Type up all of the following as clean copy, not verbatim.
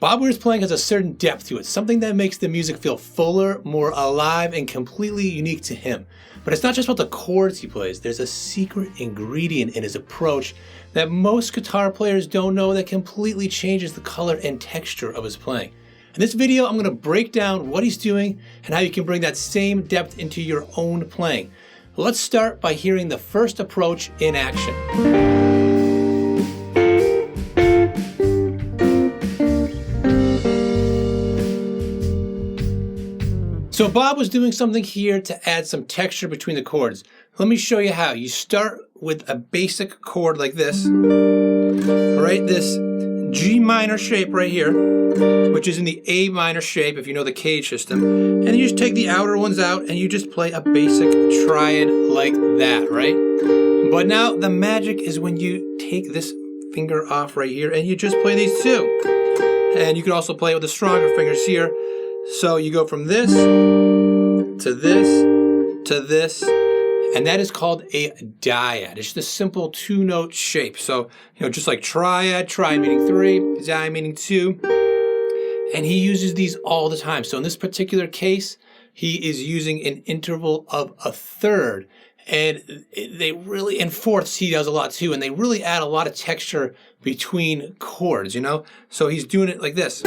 Bob Weir's playing has a certain depth to it, something that makes the music feel fuller, more alive, and completely unique to him. But it's not just about the chords he plays. There's a secret ingredient in his approach that most guitar players don't know that completely changes the color and texture of his playing. In this video, I'm going to break down what he's doing and how you can bring that same depth into your own playing. Let's start by hearing the first approach in action. So Bob was doing something here to add some texture between the chords. Let me show you how. You start with a basic chord like this, right? This G minor shape right here, which is in the A minor shape if you know the cage system. And then you just take the outer ones out and you just play a basic triad like that, right? But now the magic is when you take this finger off right here and you just play these two. And you can also play with the stronger fingers here. So you go from this to this to this, and that is called a dyad. It's just a simple two-note shape. So, just like triad, tri meaning 3, di meaning 2, and he uses these all the time. So in this particular case, he is using an interval of a third, and and fourths he does a lot too, and they really add a lot of texture between chords, So he's doing it like this.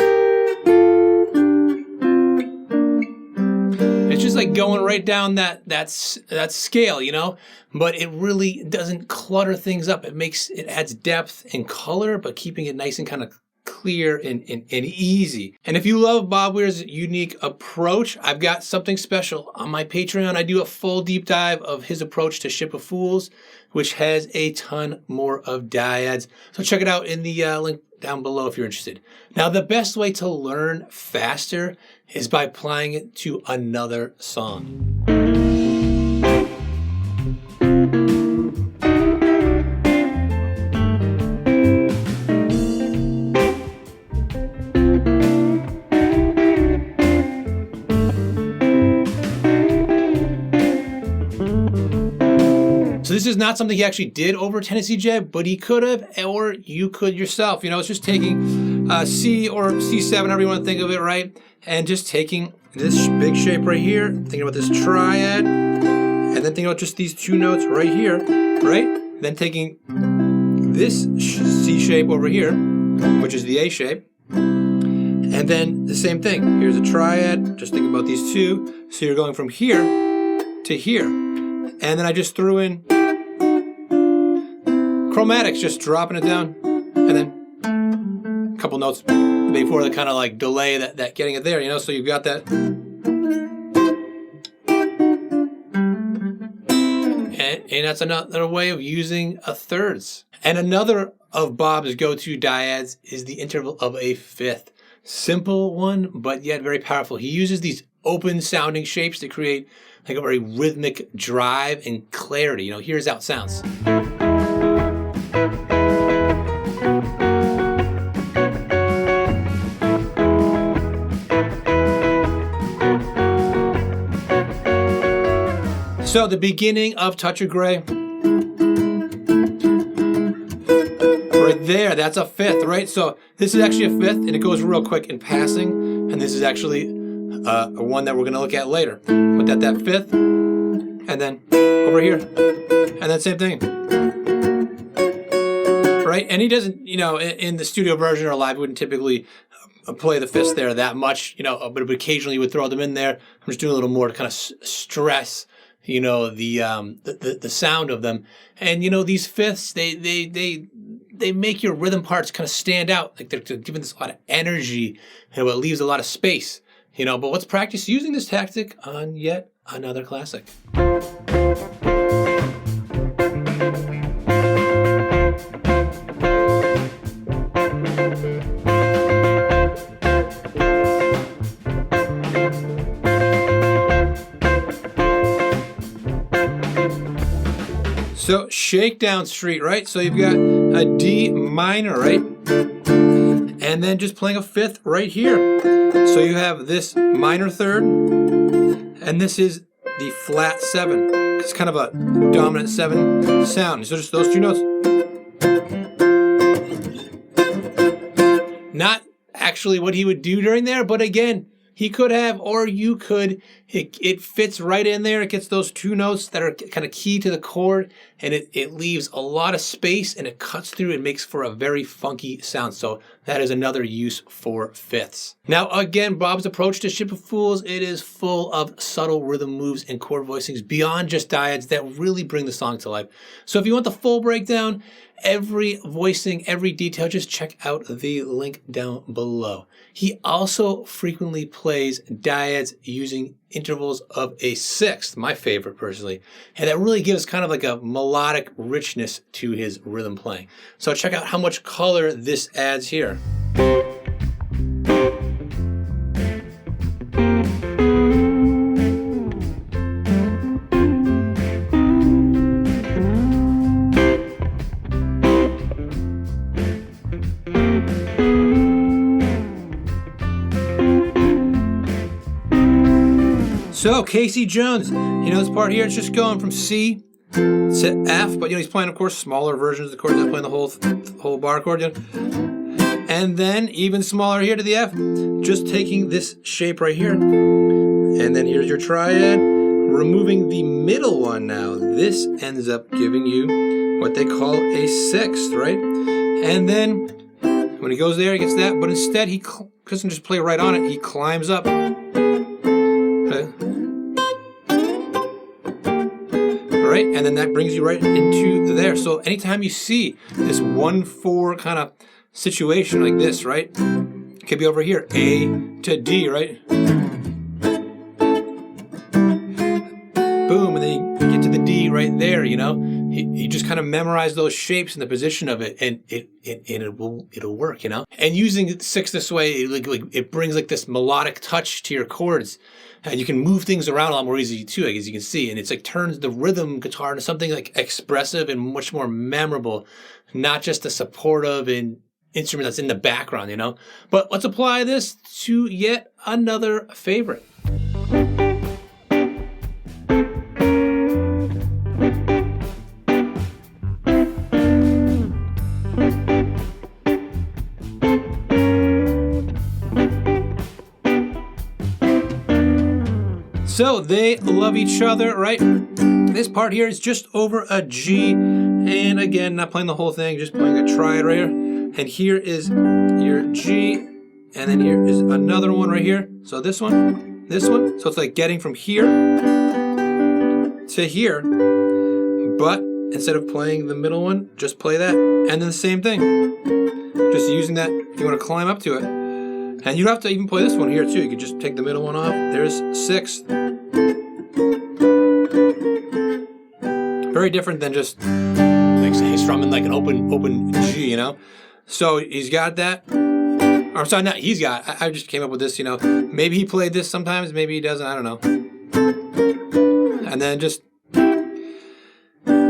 It's just like going right down that scale, but it really doesn't clutter things up. It adds depth and color, but keeping it nice and kind of clear and easy. And if you love Bob Weir's unique approach, I've got something special on my Patreon. I do a full deep dive of his approach to Ship of Fools, which has a ton more of dyads. So check it out in the link down below if you're interested. Now, the best way to learn faster is by applying it to another song. So this is not something he actually did over Tennessee Jab, but he could have, or you could yourself. It's just taking C or C7, however you want to think of it, right? And just taking this big shape right here, thinking about this triad, and then thinking about just these two notes right here, right? Then taking this C shape over here, which is the A shape, and then the same thing. Here's a triad, just thinking about these two. So you're going from here to here. And then I just threw in chromatics, just dropping it down, and then a couple notes before the kind of like delay that getting it there, so you've got that. And that's another way of using a thirds. And another of Bob's go-to dyads is the interval of a fifth. Simple one, but yet very powerful. He uses these open sounding shapes to create like a very rhythmic drive and clarity. Here's how it sounds. So the beginning of Touch of Grey, right there, that's a fifth, right? So this is actually a fifth, and it goes real quick in passing, and this is actually one that we're going to look at later. But that fifth, and then over here, and then same thing, right? And he doesn't, in the studio version or live, wouldn't typically play the fifths there that much, but occasionally he would throw them in there. I'm just doing a little more to kind of stress the sound of them. And these fifths, they make your rhythm parts kind of stand out, like they're giving this a lot of energy, it leaves a lot of space, but let's practice using this tactic on yet another classic. So Shakedown Street, right? So you've got a D minor, right? And then just playing a fifth right here. So you have this minor third, and this is the flat 7. It's kind of a dominant 7 sound. So just those two notes. Not actually what he would do during there, but again, he could have, or you could. It fits right in there. It gets those two notes that are kind of key to the chord, and it leaves a lot of space, and it cuts through and makes for a very funky sound. So that is another use for fifths. Now again, Bob's approach to Ship of Fools, it is full of subtle rhythm moves and chord voicings beyond just dyads that really bring the song to life. So if you want the full breakdown, every voicing, every detail, just check out the link down below. He also frequently plays dyads using intervals of a sixth, my favorite personally, and that really gives kind of like a melodic richness to his rhythm playing. So check out how much color this adds here. So Casey Jones, this part here, it's just going from C to F, but he's playing, of course, smaller versions of the chords. He's playing the whole bar chord, and then even smaller here to the F, just taking this shape right here, and then here's your triad, removing the middle one. Now this ends up giving you what they call a sixth, right? And then when he goes there, he gets that, but instead he doesn't just play right on it. He climbs up. Right, and then that brings you right into there. So anytime you see this 1-4 kind of situation like this, right, it could be over here, A to D, right? Boom, and then you get to the D right there. You just kind of memorize those shapes and the position of it, and it'll work. And using sixth this way, it brings like this melodic touch to your chords. And you can move things around a lot more easily too, as you can see. And it's like turns the rhythm guitar into something like expressive and much more memorable, not just a supportive instrument that's in the background, But let's apply this to yet another favorite. So they love each other, right? This part here is just over a G. And again, not playing the whole thing, just playing a triad right here. And here is your G. And then here is another one right here. So this one. So it's like getting from here to here. But instead of playing the middle one, just play that. And then the same thing. Just using that if you want to climb up to it. And you don't have to even play this one here too. You could just take the middle one off. There's sixth. Very different than just like say strumming like an open G, So he's got that. Or sorry, not he's got. I just came up with this, Maybe he played this sometimes, maybe he doesn't. I don't know. And then just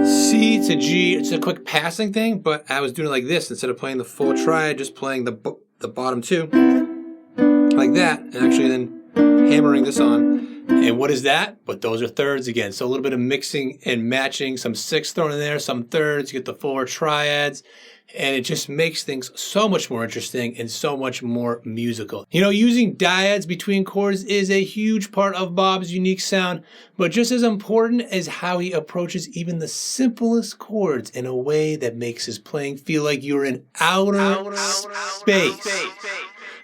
C to G. It's a quick passing thing, but I was doing it like this instead of playing the full triad, just playing the bottom two. Like that, and actually then hammering this on. And what is that? But those are thirds again. So a little bit of mixing and matching, some sixths thrown in there, some thirds, you get the full triads, and it just makes things so much more interesting and so much more musical. Using dyads between chords is a huge part of Bob's unique sound, but just as important is how he approaches even the simplest chords in a way that makes his playing feel like you're in outer space.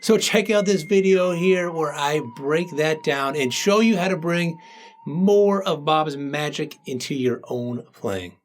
So check out this video here where I break that down and show you how to bring more of Bob's magic into your own playing.